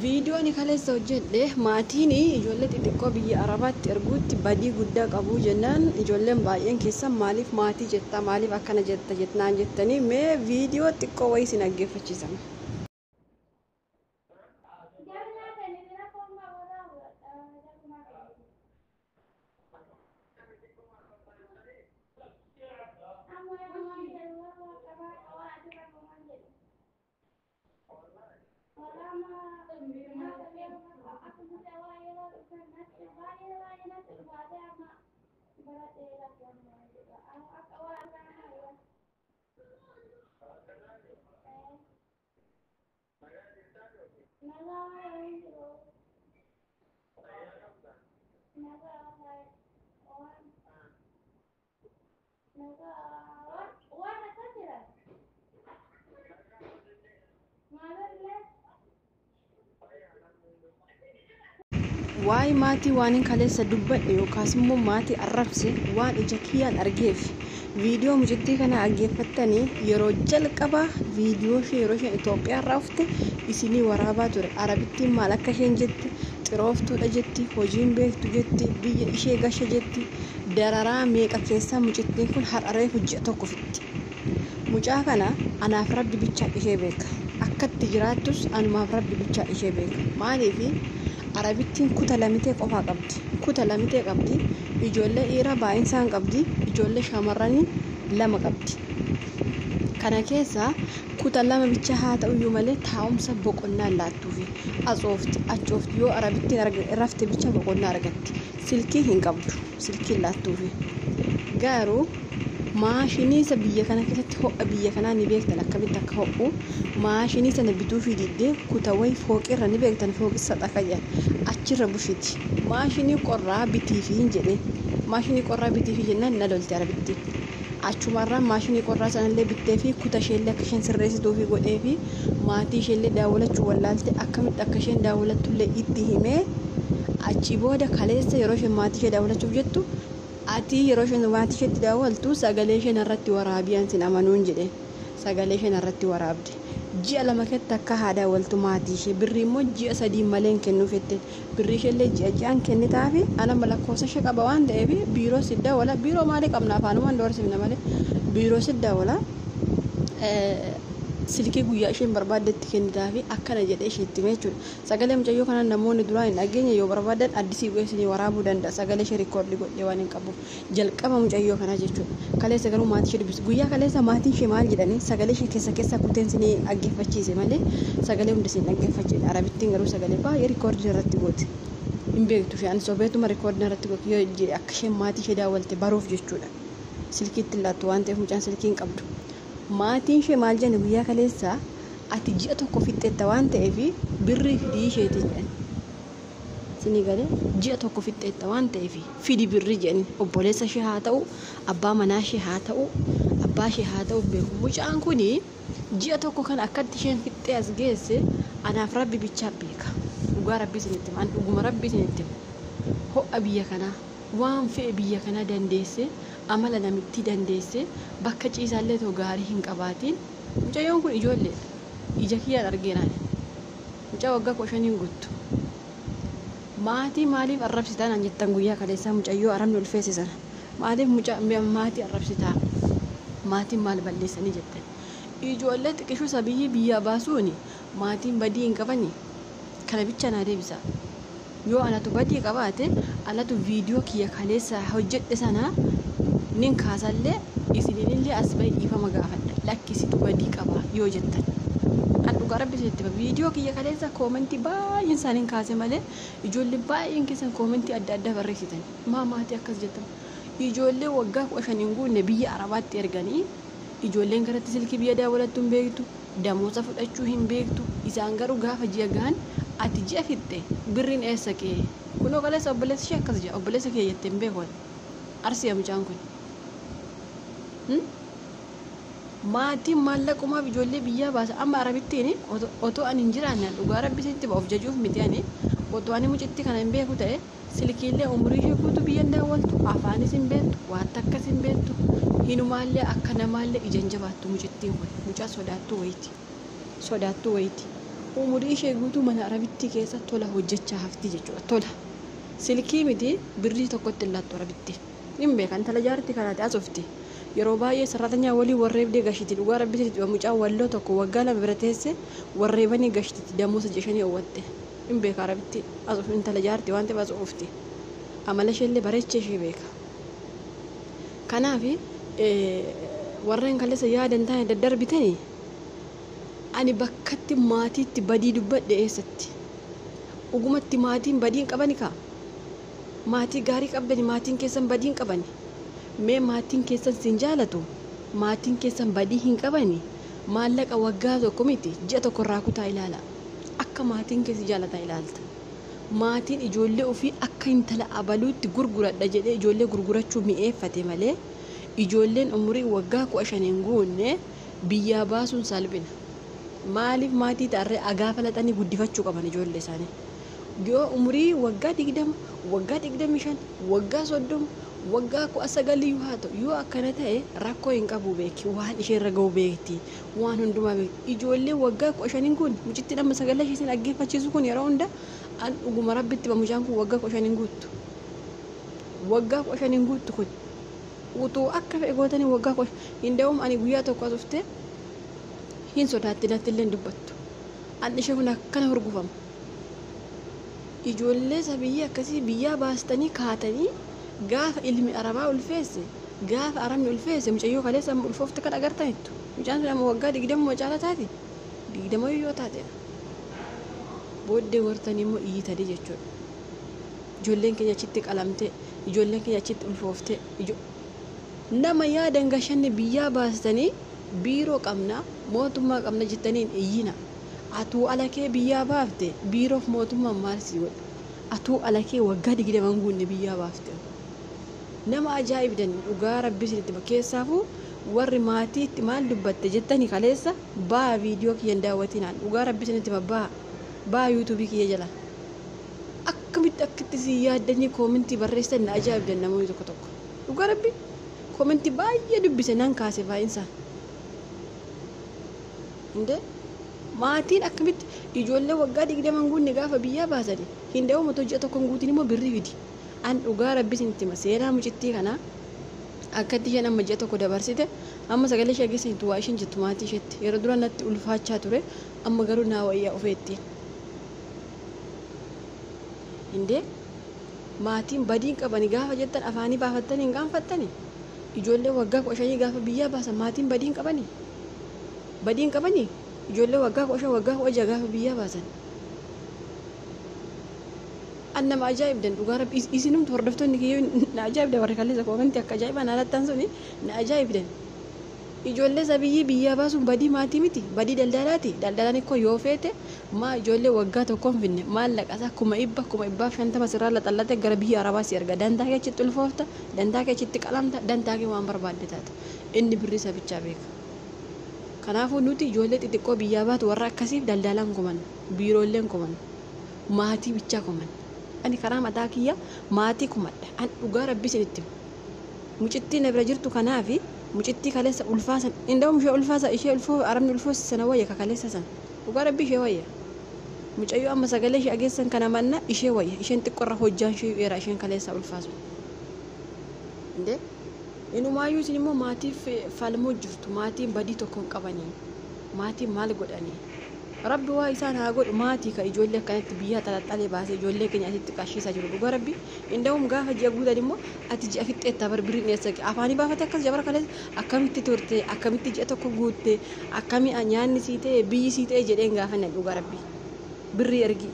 Video ni kaleessa hojjedhe maatiin ijoollee xixiqqoo biyya Arabaatti erguutti badii guddaa qabu jennaan ijoolleen baay'een keessan maaliif maatii jetta maaliif akkana jetta jetnaan jettanii mee video xiqqoo wayii isin dhaggeeffachiisama. Waa'ee maatii waan hin kaleessa dubbadhe yookaas immoo maatii arrabse waan ija kiyyaan argeef viidiyoo mucittii kana dhaggeeffattanii yeroo jalqabaa viidiyoo ishee yeroo isheen Itoophiyaa irraa dhufte isinii waraabaa ture. Arabittiin maal akka isheen jetti xirooftuudha jetti hojiin beektu jetti biyya ishee gasha jetti dararaa meeqa keessaa mucittiin kun har'aree hojii tokko fitti. Mucaa kana anaaf rabbi bichaa ishee beeka. Akkatti jiraattus anumaaf rabbi bichaa ishee beeka. Maaliif Arabittiin kuta lamitee qofaa qabdi. Kuta lamitee qabdi. Ijoollee dhiiraa baay'insaan qabdi. Ijoollee shamarranii lama qabdi. Kana keessa kuta lama bicha haa ta'uyyuu malee taa'umsa boqonnaa laattuufi asoofti achoofti yoo Arabittiin rafte bicha boqonnaa argatti. Silkii hin qabdu. Silkii laattuufi. Garuu maashinii isa biyya kana keessatti ho'a biyya kanaa ni beektan akkamitti akka ho'u maashinii sana bituu fi diddee kutawwai fooqirra ni beektan fooqissa xafayyan achirra bushiti maashinii qorraa bitii fi hin jedhe maashinii qorraa bitii fi jennaan na lolti Arabittiin achumarraa maashinii qorraa sanallee bittee fi kuta isheellee akka isheen sirreessituu fi godhee fi maatii isheellee daawwachuu wallaalte akkamitti akka isheen daawwattullee itti himee achi booda kaleessa yeroo isheen maatii ishee daawwachuuf jettu ati yeroo isheen maatii isheetti daawwaltu sagalee isheen irratti waraabiyan sin amanuun jedhe sagalee isheen irratti waraabde ji'a lama keessa akka haa daawwaltu maatii ishee birrii immoo ji'a sadii malee kennuuf jette birrii isheellee ji'aan kennitaafi ana lakkoofsa ishee qaba waan ta'eef biiroo siddaa wala biiroo maalii qabna afaanumaan doorsifna malee biiroo siddaa wala silkii guyyaa isheen barbaaddetti kennitaafi akkana jedhee isheetti hime jechuudha. Sagalee mucayyoo kana namoonni duraan hin dhageenye yoo barbaadan addisii goesanii waraabuu danda'a. Sagalee ishee rikoordii godhee waan hin qabuuf jalqaba mucayyoo kanaa jechuudha. Kaleessa garuu maatii ishee dubbisu. Guyyaa kaleessa maatiin ishee maal jedhanii sagalee ishee keessa kuteensinii dhaggeeffachiise malee sagalee hunda isin dhaggeeffachiise. Arabittiin garuu sagalee baay'ee rikoordii irratti goote. Hin beektu isheen sobeetuma rikoordii irratti goote yoo jedhe akka isheen maatii ishee daawwalte baruuf jechuudha. Silkiitti laattu waan ta'eef mucaan silkii hin qabdu. Maatiin ishee maal jedhani guyyaa kaleessa ati ji'a tokko fixxeetta waan ta'eef birrii fidii isheeti jedhan. Sinii galee ji'a tokko fixxeetta waan ta'eef fidi birrii jedhani obboleessa ishee haa ta'u abbaa manaa ishee haa ta'u abbaa ishee haa ta'u beeku. Mucaan kun ji'a tokko kan akkatti isheen fixxee as geesse anaaf rabbi bichaa beeka. Dhugaa rabbi isinitti himaa dhuguma rabbi isinitti himaa. Ho'a biyya kanaa waan fe'e biyya kanaa dandeesse amala namitti dandeesse bakka ciisaallee too gaarii hin qabaatiin mucayyoon kun ijoolleedha ija kiyyaan argeenaan mucaa waggaa 15 guuttu maatii maaliif arrabsitaa naan jettan guyyaa kaleessaa mucayyoo arabni ulfeessisan maaliif maatii arrabsitaa maatiin maal balleessanii jettan ijoollee xiqqishuu sabiyyi biyyaa baasuuni maatiin badii hin qabani kana bicha naa deebisa yoo anatu badii qabaate anatu viidiyoo kiyya kaleessa hojjedhe sana nin kaasallee isinillee as bahi dhiifama gaafadha lakkisitu badii qaba yoo jettan an dhugaa rabbi isinitti viidiyoo kiyya kaleessa koomentii baay'een isaaniin kaase malee ijoollee baay'een keessan koomentii adda addaa barreessitan maatii akkas jettan ijoollee waggaa 15 hin guunne biyya Arabaatti erganii ijoolleen garatti silkii biyya daawwattu hin beektu damoosa fudhachuu hin beektu isaan garuu gaafa ji'a gahan ati ji'a fixxe birriin eessa kee kunoo kaleessa obboleessa ishee akkas jedha obboleessa kee jettee hin beekon arsiya mucaan kun. Maatiin maallaqumaaf ijoollee biyyaa baasa amma Arabittiin otoo ani hin jiraanne dhugaa rabbi isinitti of jajuuf miti ani otoo ani mucitti kana hin beeku ta'e silkiillee umurii ishee guutuu biyyan daawwaltu afaanis hin beektu waan takkas hin beektu hinumaallee akka namaallee ija hin jabaattu mucittiin kun mucaa sodaattuu wayiiti umurii ishee guutuu mana Arabittii keessa tola hojjechaa hafti jechuudha. Tola silkii miti birrii tokkotti illattu Arabitti hin beekan intala jaarti kanaati asofti. Yeroo baay'ee sararatanyaa walii warreebdee gashiti dhugaa Rabbitti mucaan walloo tokko waggaa lama bira teesse warreebanii gashiti damoosa jeshanii hawwatte hin beeka Arabitti asof intala jaarti waan ta'eef asofti. Amala isheellee bareechee ishee beeka. Kanaaf warreen kaleessa yaadan taane daddarbitanii ani bakkatti maatiitti badii dubbadhe eessatti dhugumatti maatiin badiin qabani kaa maatii gaarii qabdani maatiin keessan badiin qabani mee maatiin keessan sin jaalatu maatiin keessan badii hin qabani maallaqa waggaa tokko miti ji'a tokko irraa kutaa ilaala akka maatiin keessi jaalata ilaalta maatiin ijoollee ofii akka intala abaluutti gurguradha jedhee ijoollee gurgurachuu mi'eeffate malee ijoolleen umurii waggaa 15 guunne biyyaa baasuun salphina. Maaliif maatii taarree agaafa laxanii guddifachuu qaban ijoollee isaanii. Yoo umurii waggaa 20, waggaa 25, waggaa 30, waggaa 19 yoo haa ta'u yoo akkana ta'e rakkoo hin qabu beeki waan ishee irra ga'u beekti waan hundumaa beekti. Ijoollee waggaa 15 kun mucitti nama 9 ishee dhaggeeffachiisu kun yeroo hunda an dhuguma Rabbitti ba mucaan kun waggaa 15 guuttu. Waggaa 15 guuttu kun utuu akka fe'e gootanii waggaa 15 hin da'uum ani guyyaa tokko asuftee hin sodaatti natti illee dubbattu an ishee kun akkana hurgufama ijoollee sabiyyi akkasii biyyaa baastanii kaatanii gaafa ilmi arabaa ulfeesse gaafa arabni ulfeesse mucayyoo kaleessa ulfoofte kan agartaniittu mucaan sun amma waggaa 20 macaala taate 20 yoo taate booddee wartanii immoo iyyitanii jechuudha ijoolleen keenya achitti qalamte ijoolleen keenya achitti ulfoofte nama yaadan gashanne biyyaa baastanii biiroo qabna mootummaa qabna jettaniin iyyina atuu alakee biyyaa baafte biiroof mootummaan maal si godha atuu alakee waggaa 20 guunne biyyaa baafte nama ajaa'ibdan dhugaa Rabbi isinitti bakkeessaafuu warri maatiitti maal dubbatte jettanii kaleessa baa viidiyoo kiyyan daawwatinaan dhugaa Rabbi isinitti baa yuutuubii kiyya jala akkamitti si yaaddanii koomentii barreessan na ajaa'ibdan namoonni tokko dhugaa Rabbi koomentii baay'ee dubbise nan kaase baay'insaa inde maatiin akkamitti ijoollee waggaa 20 guunne gaafa biyyaa baasanii hin da'u moto ji'a tokko guutiin immoo birrii fidi an dhugaa Rabbi isinitti seenaa mucittii kana akkatti isheen amma ji'a tokko dabarsite amma sagalee ishee geessitu waa isheen jettu maatii isheetti yeroo dura natti ulfaachaa ture amma garuu naa wayyaa ofeetti inde maatiin badiin qabani gaafa jettan afaanii baafattanii hin gaanfattanii ijoollee waggaa 15 gaafa biyyaa baasan maatiin badiin qabanii ijoollee waggaa 15 waggaa 16 gaafa biyyaa baasan an nama ajaa'ibdan dhugaa Rabbi isinumtu hordoftoonni kiyyoo na ajaa'ibdan warri kaleessa koomentii akka ajaa'ibaa naalattaan suni na ajaa'ibdan ijoollee sabiyyii biyyaa baasuun badii maatii miti badii daldalaati daldalaan ikkoo yoo feete maa ijoollee waggaa tokkoon finne maallaqasa kuma 150 sirraa laxallate gara biyya arabaa si erga dantaa kee achitti ulfoofta dantaa kee achitti qalamta dantaa kee waan barbaadde taata inni birrii sabichaa beeka kanaafuu nuti ijoollee xixiqqoo biyyaa baatu warra akkasiif daldalaan kuman biirooleen kuman maatii bichaa kuman ani karaa mataa kiyya maatii kumadha an dhugaa Rabbi isinitti mucittii na bira jirtu kanaafi mucittii kaleessa ulfaasan indawum ishee ulfaasa ishee ulfoo arabni ulfoosisana wayya ka kaleessa san dhugaa Rabbi ishee wayya mucayyoo amma sagalee ishee ageessan kana manna ishee wayya isheen xiqqoorra hojjaan ishee dheeraa isheen kaleessa ulfaasu inde inumaayyuu isin immoo maatiif falmoo jirtu maatiin badii tokko hin qabanii maatiin maal godhanii Rabbi waa isaan haa godhu maatii ka ijoollee akkanatti biyyaa xalaxalee baasee ijoollee keenya asitti qashiisaa jiru dhugaa Rabbi indawum gaafa ji'a guutan immoo ati ji'a fixxeetta barbirriin eessa afaanii baafate akkas jabara kaleessa akkamitti turte akkamitti ji'a tokko guutte akkamii nyaanni sii ta'e biyyi sii ta'e jedheen gaafanne dhugaa Rabbi birrii ergi